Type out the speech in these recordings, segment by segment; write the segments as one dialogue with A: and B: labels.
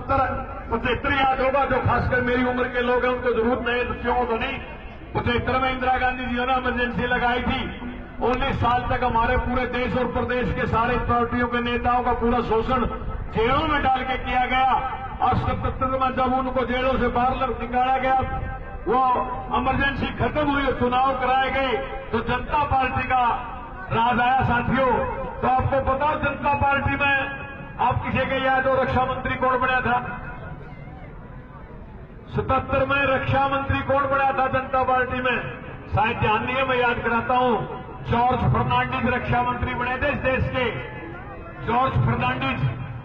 A: 75 याद होगा, जो खासकर मेरी उम्र के लोग हैं उनको जरूर, नए बच्चों को तो नहीं। 75 में इंदिरा गांधी जी ने इमरजेंसी लगाई थी। 19 साल तक हमारे पूरे देश और प्रदेश के सारे पार्टियों के नेताओं का पूरा शोषण जेलों में डाल के किया गया। और 77 में जब उनको जेलों से बाहर निकाला गया, वो इमरजेंसी खत्म हुई और चुनाव कराए गए, तो जनता पार्टी का राज आया साथियों। तो आपको पता, जनता पार्टी में आप किसी के याद हो रक्षा मंत्री कौन बना था? 77 में रक्षा मंत्री कौन बना था जनता पार्टी में? शायद ध्यान नहीं है, मैं याद कराता हूं। जॉर्ज फर्नांडिस रक्षा मंत्री बने थे इस देश के, जॉर्ज फर्नांडिस।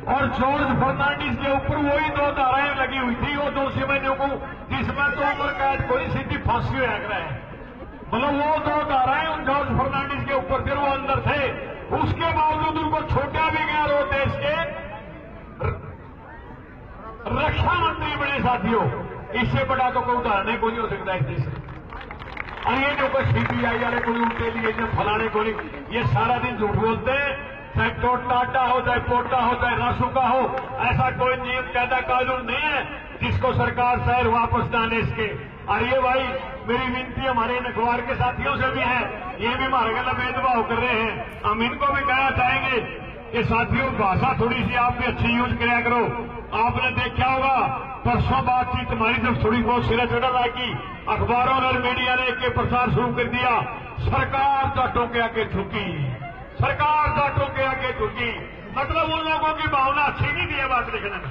A: और जॉर्ज फर्नांडिस के ऊपर वही 2 धाराएं लगी हुई थी, वो 2 सिमैनियों को, जिसमें तो उम्र कैद कोई सीधी फांसी होया रहा है। मतलब वो 2 धाराएं उन जॉर्ज फर्नांडिस के ऊपर, फिर वो अंदर थे। उसके बावजूद उनको छोटा भी गया और वो देश के रक्षा मंत्री बने साथियों। इससे बड़ा तो कोई उदाहरण कोई नहीं हो सकता इस देश में। और ये जो कोई सीपीआई वाले कोई उनके लिए फलाने को नहीं, ये सारा दिन झूठ बोलते हैं। चाहे टाटा हो, चाहे पोटा हो, चाहे रासुका हो, ऐसा कोई नियम कायदा कानून नहीं है जिसको सरकार शहर वापस ना ले इसके। और ये भाई मेरी विनती हमारे अखबार के साथियों से भी है, ये भी हमारे गला भेदभाव कर रहे हैं, हम इनको भी कहना चाहेंगे कि साथियों भाषा थोड़ी सी आप भी अच्छी यूज कराया करो। आपने देखा होगा परसों बातचीत हमारी जब थोड़ी बहुत सिरा चढ़ा की, अखबारों ने और मीडिया ने एक प्रचार शुरू कर दिया, सरकार जाटों के आगे झुकी, सरकार जाटों के आगे झुकी। मतलब उन लोगों की भावना अच्छी नहीं थी बात लिखने में।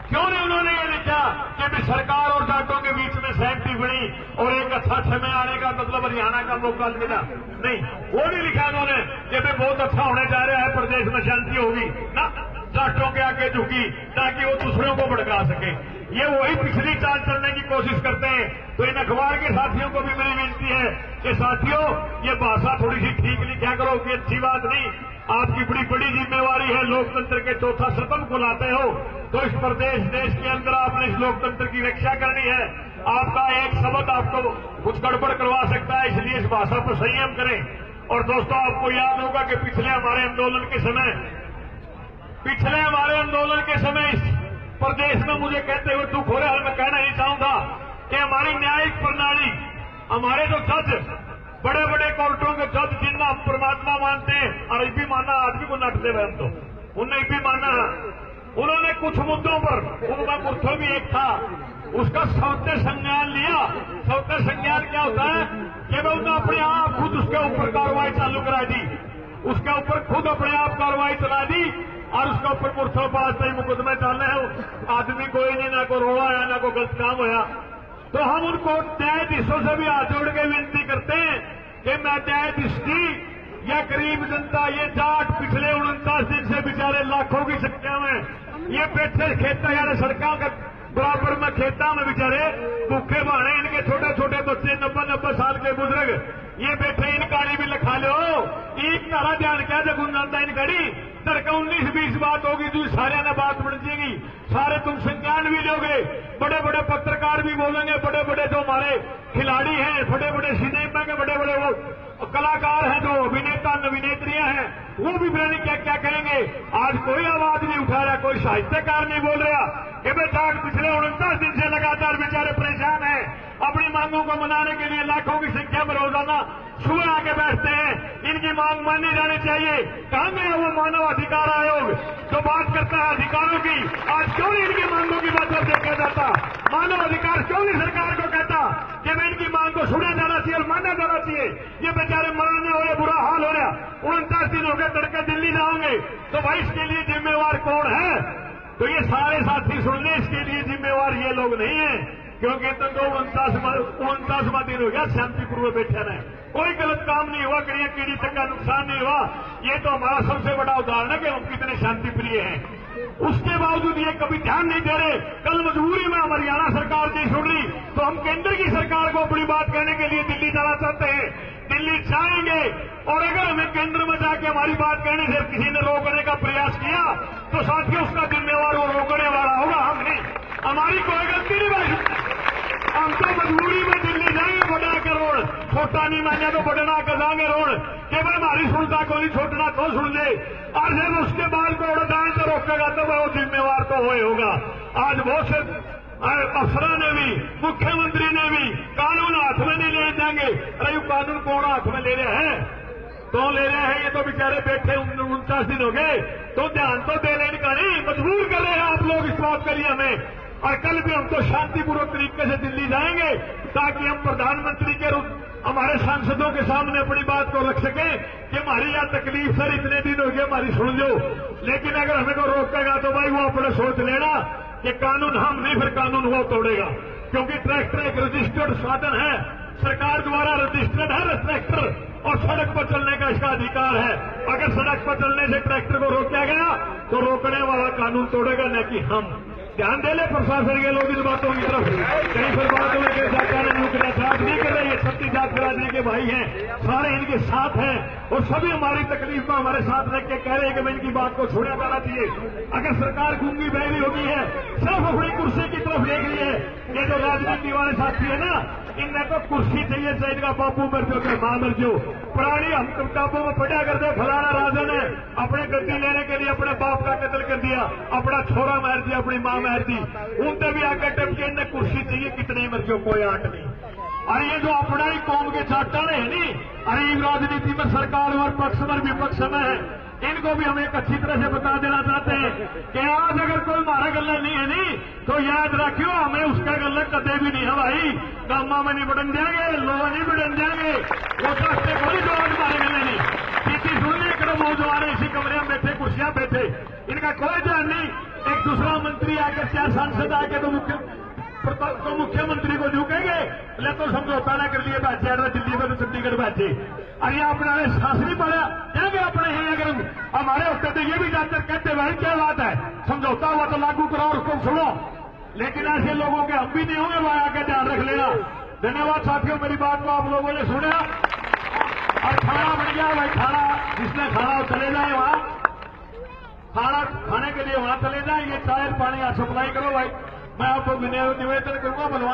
A: क्यों नहीं उन्होंने ये लिखा कि भी सरकार और जाटों के बीच में सहमति बनी और एक अच्छा समय आने का मतलब हरियाणा का मौका मिला? नहीं, वो नहीं लिखा उन्होंने कि भी बहुत अच्छा होने जा रहा है, प्रदेश में शांति होगी ना, जाटों के आगे झुकी ताकि वो दूसरों को भड़का सके। ये वही पिछली चाल चलने की कोशिश करते हैं। तो इन अखबार के साथियों को भी मेरी विनती है कि साथियों ये भाषा थोड़ी सी ठीक लिखा करो, कि अच्छी बात नहीं। आपकी बड़ी बड़ी जिम्मेवारी है, लोकतंत्र के चौथा स्तंभ को लाते हो, तो इस प्रदेश देश के अंदर आपने इस लोकतंत्र की रक्षा करनी है। आपका एक शब्द आपको कुछ गड़बड़ करवा सकता है, इसलिए इस भाषा पर संयम करें। और दोस्तों आपको याद होगा कि पिछले हमारे आंदोलन के समय इस प्रदेश में मुझे कहते हुए दुख हो रहा है, मैं कहना ही चाहूंगा कि हमारी न्यायिक प्रणाली, हमारे जो जज, बड़े बड़े कोर्टों के जज जिनका हम परमात्मा मानते हैं, और भी माना आदमी को नट दे हम तो उन्हें भी माना, उन्होंने कुछ मुद्दों पर, उनका मुर्थो भी एक था, उसका सौते संज्ञान लिया। सौते संज्ञान क्या होता है कि वह उन्होंने अपने आप खुद उसके ऊपर कार्रवाई चालू करा दी, उसके ऊपर खुद अपने आप कार्रवाई चला दी और उसके ऊपर मुर्थो पास से मुकदमे चलने हैं। आदमी कोई नहीं, ना कोई रोड़ा है, ना कोई गलत काम होया। तो हम उनको न्यायाधीशों से भी हाथ जोड़ के विनती करते हैं कि न्यायाधीश जी या गरीब जनता, ये जाट पिछले 49 दिन से बेचारे लाखों की संख्या में ये बैठे खेता यार सड़कों के बराबर में खेता में बेचारे भूखे बहाने, इनके छोटे छोटे बच्चे 90 साल के बुजुर्ग ये बैठे, इन गाड़ी भी लिखा लो, एक तारा ध्यान क्या जगुन जानता इन गाड़ी तड़का 19-20 बात होगी, तो सारे ने बात बढ़ जाएगी, सारे तुम संज्ञान भी लोगे, बड़े बड़े पत्रकार भी बोलेंगे, बड़े बड़े जो हमारे खिलाड़ी हैं, बड़े बड़े सिनेमा के बड़े बड़े वो कलाकार हैं, जो अभिनेता अभिनेत्रियां हैं, वो भी पता क्या क्या कहेंगे। आज कोई आवाज नहीं उठा रहा, कोई साहित्यकार नहीं बोल रहा कि जाट पिछले 49 दिन से लगातार बेचारे परेशान हैं, अपनी मांगों को मनाने के लिए लाखों की संख्या में रोजाना सुबह आके बैठते हैं, इनकी मांग मानी जानी चाहिए। कहां गया वो मानव अधिकार आयोग जो बात करता है अधिकारों की? आज क्यों नहीं इनकी मांगों की बात अब देखा जाता? मानव अधिकार क्यों नहीं सरकार को कहता कि मैं इनकी मांग को सुना जाना चाहिए और माना जाना चाहिए? ये बेचारे मरने हो रहे, बुरा हाल हो रहा, 49 दिन हो गए, तड़के दिल्ली जाओगे तो भाई इसके लिए जिम्मेवार कौन है? तो ये सारे साथी सुन ले, इसके लिए जिम्मेवार ये लोग नहीं है, क्योंकि तो 49वां दिन हो गया शांतिपूर्वक बैठे रहे, कोई गलत काम नहीं हुआ, कहीं कीड़ी तक का नुकसान नहीं हुआ। ये तो हमारा सबसे बड़ा उदाहरण है कि हम कितने शांति प्रिय हैं। उसके बावजूद ये कभी ध्यान नहीं दे रहे। कल मजबूरी में हम हरियाणा सरकार नहीं सुन रही तो हम केंद्र की सरकार को अपनी बात कहने के लिए दिल्ली जाना चाहते हैं, दिल्ली जाएंगे। और अगर हमें केंद्र में जाके हमारी बात कहने से किसी ने रोकने का प्रयास किया तो साथियों उसका जिम्मेवार वो रोकने वाला होगा, हम नहीं। हमारी कोई गलती नहीं भाई, हम तो मजबूरी में दिल्ली जाएंगे, बड़ा कर रोड छोटा नहीं माना तो बढ़ना कर जाएंगे रोड, केवल हमारी सुनता को नहीं, छोटना तो सुन ले। और जब उसके बाद को उड़ाए तो रोकेगा तो वो जिम्मेवार तो होए होगा। आज बहुत से अफसरों ने भी, मुख्यमंत्री ने भी कानून हाथ में नहीं ले जाएंगे। अरे ये कानून कौन हाथ में ले रहे हैं? तो ले रहे हैं, ये तो बेचारे बैठे 49 दिन हो गए, तो ध्यान तो दे लेने का नहीं, मजबूर कर रहे हैं आप लोग इस बात के लिए हमें। और कल भी हम तो शांतिपूर्वक तरीके से दिल्ली जाएंगे ताकि हम प्रधानमंत्री के हमारे सांसदों के सामने अपनी बात को रख सकें कि हमारी यह तकलीफ सर इतने दिन हो गए, हमारी सुन लो। लेकिन अगर हमें को रोकेगा तो भाई वो अपने सोच लेना कि कानून हम नहीं, फिर कानून वो तोड़ेगा। क्योंकि ट्रैक्टर एक रजिस्टर्ड साधन है, सरकार द्वारा रजिस्टर्ड है ट्रैक्टर, और सड़क पर चलने का इसका अधिकार है। अगर सड़क पर चलने से ट्रैक्टर को रोका गया तो रोकने वाला कानून तोड़ेगा, न कि हम। ध्यान दे ले प्रशासन के लोग इन बातों की तरफ। कहीं फिर बात हुई कि सरकार साथ नहीं कर रही है, छत्तीस जात राज्य के भाई हैं, सारे इनके साथ हैं और सभी हमारी तकलीफ को हमारे साथ रख के कह रहे हैं कि मैं इनकी बात को छोड़ा जाना चाहिए। अगर सरकार गूंगी बहरी होगी है, सिर्फ अपनी कुर्सी की तरफ देख रही है। ये जो राजनीति वाले साथी है ना, इनमें तो कुर्सी चाहिए, चाहे इनका बापू मर जाओ चाहे मां मर जाओ। पुरानी हम किताबों में पढ़ा करते, फलाना राजा ने अपने गद्दी लेने के लिए अपने बाप का कत्ल कर दिया, अपना छोरा मार दिया, अपनी मां मार दी। उनसे भी आगे टपके इन्हें कुर्सी चाहिए, कितनी मर्जियों कोई आट नहीं। अरे ये जो अपना ही कौम के चाटन है नी, अरे इन राजनीति में सरकार और पक्ष में विपक्ष में है, इनको भी हम एक अच्छी तरह से बता देना चाहते हैं कि आज अगर कोई हमारा गला नहीं है नी, तो याद रखियो हमें उसका गला कदे भी नहीं है भाई। गामा में नहीं बढ़न देंगे, लोहा नहीं बढ़न देंगे, वो चाहते कोई जो आज हमारे गले नहीं। सीधी सुनने करो नौजवान इसी कमरे में बैठे, कुर्सियां बैठे, इनका कोई ध्यान नहीं। एक दूसरा मंत्री आकर, 4 सांसद आके तो मुख्यमंत्री को झुकेंगे, ले तो समझौता ना कर लिए बैठे, अगर दिल्ली में तो चंडीगढ़ बैठे। अरे अपना सास नहीं पड़ा जाएंगे अपने हैं, अगर हमारे होते तो ये भी जाकर कहते भाई क्या बात है, समझौता हुआ तो लागू करो और उसको सुनो। लेकिन ऐसे लोगों के हम भी नहीं होंगे, वहां आके ध्यान रख लेना। धन्यवाद साथियों, मेरी बात को आप लोगों ने सुना। और खाना बन गया भाई, खाना जिसने खाना चले जाए वहां, खाना खाने के लिए वहां चले जाए। ये चाय पानी आप सप्लाई करो भाई। मैं आपको निवेदन करूंगा, बलवान